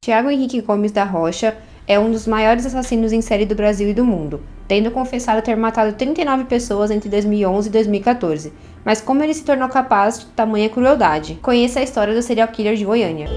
Thiago Henrique Gomes da Rocha é um dos maiores assassinos em série do Brasil e do mundo, tendo confessado ter matado 39 pessoas entre 2011 e 2014. Mas como ele se tornou capaz de tamanha crueldade? Conheça a história do serial killer de Goiânia.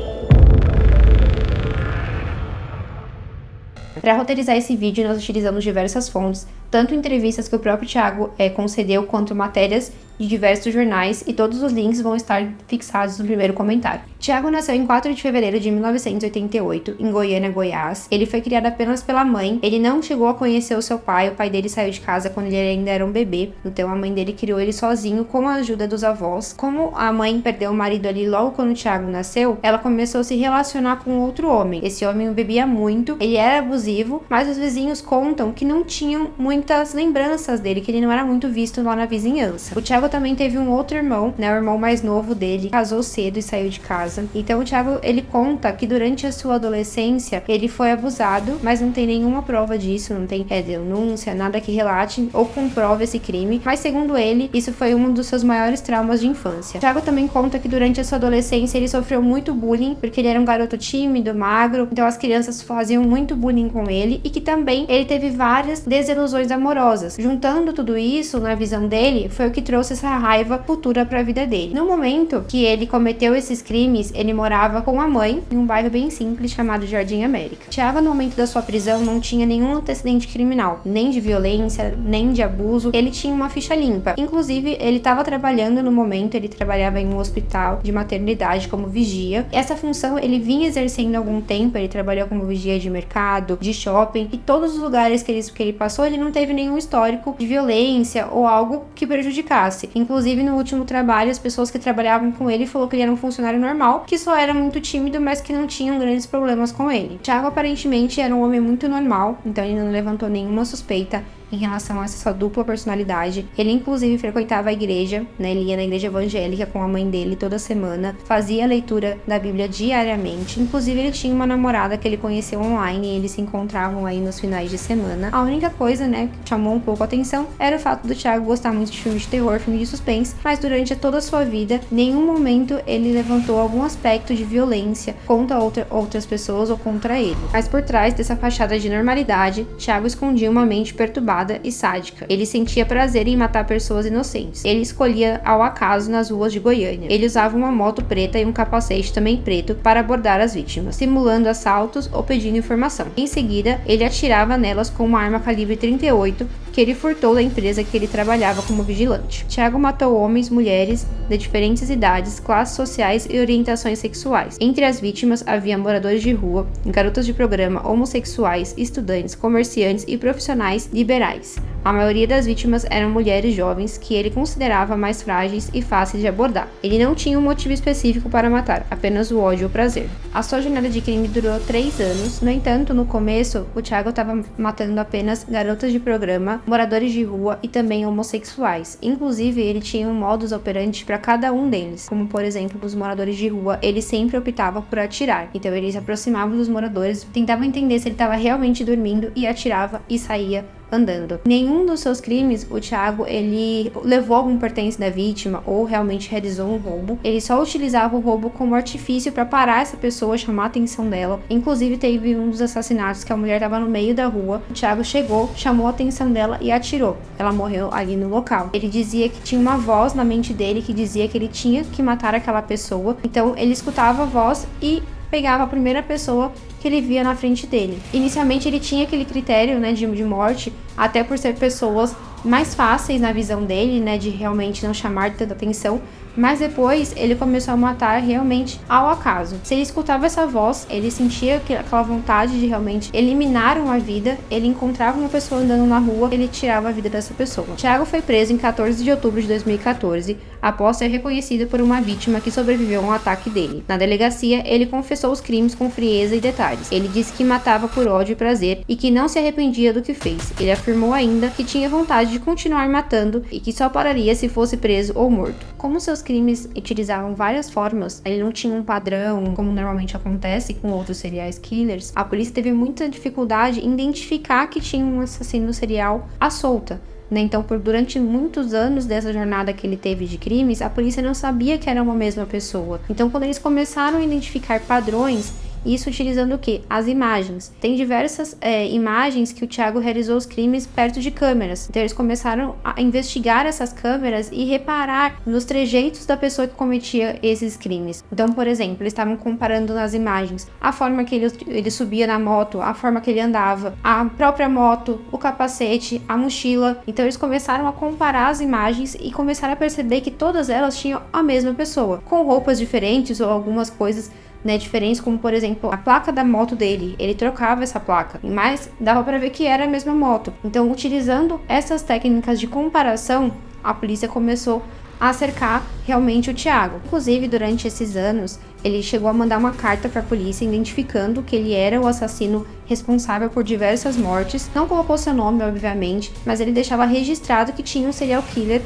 Para roteirizar esse vídeo, nós utilizamos diversas fontes, tanto entrevistas que o próprio Thiago concedeu, quanto matérias de diversos jornais, e todos os links vão estar fixados no primeiro comentário. Thiago nasceu em 4 de fevereiro de 1988, em Goiânia, Goiás. Ele foi criado apenas pela mãe, ele não chegou a conhecer o seu pai dele saiu de casa quando ele ainda era um bebê, então a mãe dele criou ele sozinho com a ajuda dos avós. Como a mãe perdeu o marido ali logo quando o Thiago nasceu, ela começou a se relacionar com outro homem. Esse homem bebia muito, ele era abusivo, mas os vizinhos contam que não tinham muitas lembranças dele, que ele não era muito visto lá na vizinhança. O Thiago também teve um outro irmão, o irmão mais novo dele, casou cedo e saiu de casa. Então o Thiago, ele conta que durante a sua adolescência, ele foi abusado, mas não tem nenhuma prova disso, não tem denúncia, nada que relate ou comprove esse crime, mas segundo ele, isso foi um dos seus maiores traumas de infância. O Thiago também conta que durante a sua adolescência, ele sofreu muito bullying, porque ele era um garoto tímido, magro, então as crianças faziam muito bullying com ele, e que também ele teve várias desilusões amorosas. Juntando tudo isso, na visão dele, foi o que trouxe essa raiva futura para a vida dele. No momento que ele cometeu esses crimes, ele morava com a mãe em um bairro bem simples chamado Jardim América. Thiago, no momento da sua prisão, não tinha nenhum antecedente criminal, nem de violência, nem de abuso. Ele tinha uma ficha limpa. Inclusive, ele estava trabalhando no momento, ele trabalhava em um hospital de maternidade como vigia. Essa função ele vinha exercendo há algum tempo, ele trabalhou como vigia de mercado, de shopping, e todos os lugares que ele passou, ele não teve nenhum histórico de violência ou algo que prejudicasse. Inclusive, no último trabalho, as pessoas que trabalhavam com ele falaram que ele era um funcionário normal, que só era muito tímido, mas que não tinham grandes problemas com ele. Thiago aparentemente era um homem muito normal, então ele não levantou nenhuma suspeita em relação a essa dupla personalidade. Ele inclusive frequentava a igreja, ele ia na igreja evangélica com a mãe dele toda semana, fazia a leitura da Bíblia diariamente, inclusive ele tinha uma namorada que ele conheceu online e eles se encontravam aí nos finais de semana. A única coisa, que chamou um pouco a atenção era o fato do Thiago gostar muito de filmes de terror, filme de suspense, mas durante toda a sua vida, em nenhum momento ele levantou algum aspecto de violência contra outras pessoas ou contra ele. Mas por trás dessa fachada de normalidade, Thiago escondia uma mente perturbada e sádica. Ele sentia prazer em matar pessoas inocentes. Ele escolhia ao acaso nas ruas de Goiânia. Ele usava uma moto preta e um capacete também preto para abordar as vítimas, simulando assaltos ou pedindo informação. Em seguida, ele atirava nelas com uma arma calibre 38 que ele furtou da empresa que ele trabalhava como vigilante. Thiago matou homens, mulheres de diferentes idades, classes sociais e orientações sexuais. Entre as vítimas havia moradores de rua, garotas de programa, homossexuais, estudantes, comerciantes e profissionais liberais. A maioria das vítimas eram mulheres jovens que ele considerava mais frágeis e fáceis de abordar. Ele não tinha um motivo específico para matar, apenas o ódio e o prazer. A sua jornada de crime durou 3 anos. No entanto, no começo, o Thiago estava matando apenas garotas de programa, moradores de rua e também homossexuais. Inclusive, ele tinha um modus operandi para cada um deles. Como, por exemplo, os moradores de rua, ele sempre optava por atirar. Então, ele se aproximava dos moradores, tentava entender se ele estava realmente dormindo e atirava e saía andando. Nenhum dos seus crimes, o Thiago, ele levou algum pertence da vítima ou realmente realizou um roubo. Ele só utilizava o roubo como artifício para parar essa pessoa, chamar a atenção dela. Inclusive, teve um dos assassinatos que a mulher estava no meio da rua. O Thiago chegou, chamou a atenção dela e atirou. Ela morreu ali no local. Ele dizia que tinha uma voz na mente dele que dizia que ele tinha que matar aquela pessoa. Então, ele escutava a voz e pegava a primeira pessoa que ele via na frente dele. Inicialmente ele tinha aquele critério, de morte, até por ser pessoas mais fáceis na visão dele, de realmente não chamar tanta atenção, mas depois ele começou a matar realmente ao acaso. Se ele escutava essa voz, ele sentia aquela vontade de realmente eliminar uma vida, ele encontrava uma pessoa andando na rua, ele tirava a vida dessa pessoa. Thiago foi preso em 14 de outubro de 2014, após ser reconhecido por uma vítima que sobreviveu a um ataque dele. Na delegacia, ele confessou os crimes com frieza e detalhes. Ele disse que matava por ódio e prazer e que não se arrependia do que fez. Ele afirmou ainda que tinha vontade de continuar matando e que só pararia se fosse preso ou morto. Como seus crimes utilizavam várias formas, ele não tinha um padrão, como normalmente acontece com outros serial killers, a polícia teve muita dificuldade em identificar que tinha um assassino serial à solta. Então, durante muitos anos dessa jornada que ele teve de crimes, a polícia não sabia que era uma mesma pessoa. Então, quando eles começaram a identificar padrões Isso utilizando o quê? As imagens. Tem diversas imagens que o Thiago realizou os crimes perto de câmeras. Então eles começaram a investigar essas câmeras e reparar nos trejeitos da pessoa que cometia esses crimes. Então, por exemplo, eles estavam comparando nas imagens a forma que ele subia na moto, a forma que ele andava, a própria moto, o capacete, a mochila. Então eles começaram a comparar as imagens e começaram a perceber que todas elas tinham a mesma pessoa, com roupas diferentes ou algumas coisas diferentes, como por exemplo a placa da moto dele, ele trocava essa placa, mas dava para ver que era a mesma moto. Então, utilizando essas técnicas de comparação, a polícia começou a cercar realmente o Thiago. Inclusive, durante esses anos, ele chegou a mandar uma carta para a polícia identificando que ele era o assassino responsável por diversas mortes. Não colocou seu nome, obviamente, mas ele deixava registrado que tinha um serial killer,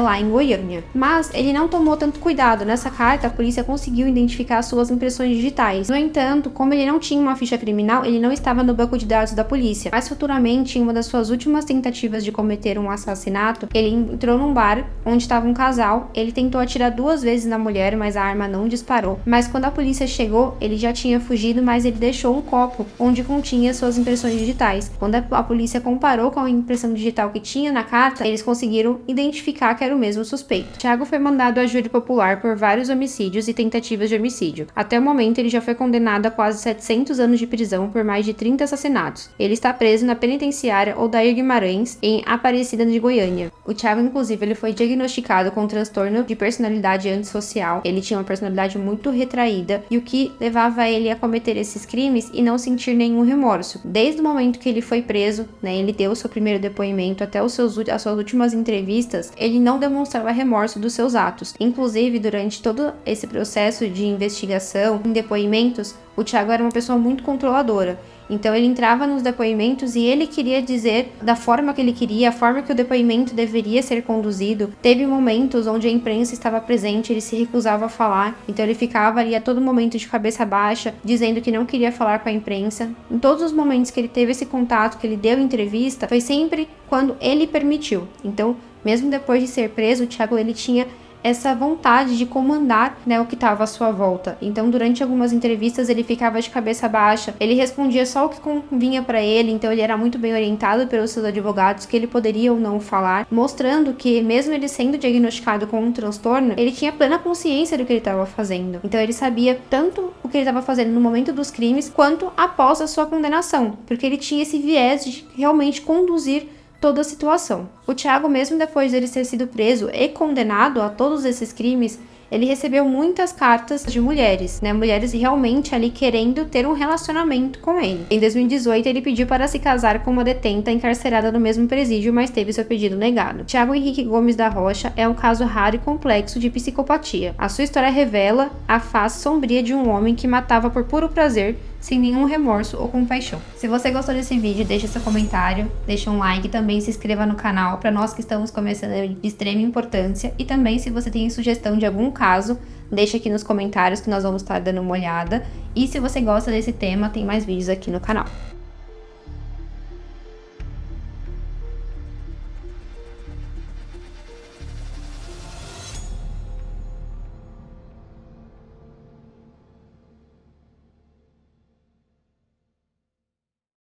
lá em Goiânia. Mas ele não tomou tanto cuidado. Nessa carta, a polícia conseguiu identificar suas impressões digitais. No entanto, como ele não tinha uma ficha criminal, ele não estava no banco de dados da polícia. Mas futuramente, em uma das suas últimas tentativas de cometer um assassinato, ele entrou num bar onde estava um casal. Ele tentou atirar 2 vezes na mulher, mas a arma não disparou. Mas quando a polícia chegou, ele já tinha fugido, mas ele deixou um copo onde continha suas impressões digitais. Quando a polícia comparou com a impressão digital que tinha na carta, eles conseguiram identificar que era o mesmo suspeito. Thiago foi mandado a júri popular por vários homicídios e tentativas de homicídio. Até o momento, ele já foi condenado a quase 700 anos de prisão por mais de 30 assassinatos. Ele está preso na penitenciária Odair Guimarães, em Aparecida de Goiânia. O Thiago, inclusive, ele foi diagnosticado com transtorno de personalidade antissocial. Ele tinha uma personalidade muito retraída, e o que levava ele a cometer esses crimes e não sentir nenhum remorso. Desde o momento que ele foi preso, ele deu o seu primeiro depoimento até as suas últimas entrevistas, ele não demonstrava remorso dos seus atos. Inclusive, durante todo esse processo de investigação, em depoimentos, o Thiago era uma pessoa muito controladora. Então ele entrava nos depoimentos e ele queria dizer da forma que ele queria, a forma que o depoimento deveria ser conduzido. Teve momentos onde a imprensa estava presente, ele se recusava a falar, então ele ficava ali a todo momento de cabeça baixa, dizendo que não queria falar com a imprensa. Em todos os momentos que ele teve esse contato, que ele deu entrevista, foi sempre quando ele permitiu. Então, mesmo depois de ser preso, o Thiago ele tinha essa vontade de comandar, o que estava à sua volta. Então, durante algumas entrevistas, ele ficava de cabeça baixa, ele respondia só o que convinha para ele, então ele era muito bem orientado pelos seus advogados, que ele poderia ou não falar, mostrando que, mesmo ele sendo diagnosticado com um transtorno, ele tinha plena consciência do que ele estava fazendo. Então, ele sabia tanto o que ele estava fazendo no momento dos crimes, quanto após a sua condenação, porque ele tinha esse viés de realmente conduzir toda a situação. O Thiago, mesmo depois dele ter sido preso e condenado a todos esses crimes, ele recebeu muitas cartas de mulheres, mulheres realmente ali querendo ter um relacionamento com ele. Em 2018, ele pediu para se casar com uma detenta encarcerada no mesmo presídio, mas teve seu pedido negado. Thiago Henrique Gomes da Rocha é um caso raro e complexo de psicopatia. A sua história revela a face sombria de um homem que matava por puro prazer, sem nenhum remorso ou compaixão. Se você gostou desse vídeo, deixa seu comentário, deixa um like e também se inscreva no canal. Para nós que estamos começando, é de extrema importância. E também, se você tem sugestão de algum caso, deixa aqui nos comentários que nós vamos estar dando uma olhada. E se você gosta desse tema, tem mais vídeos aqui no canal.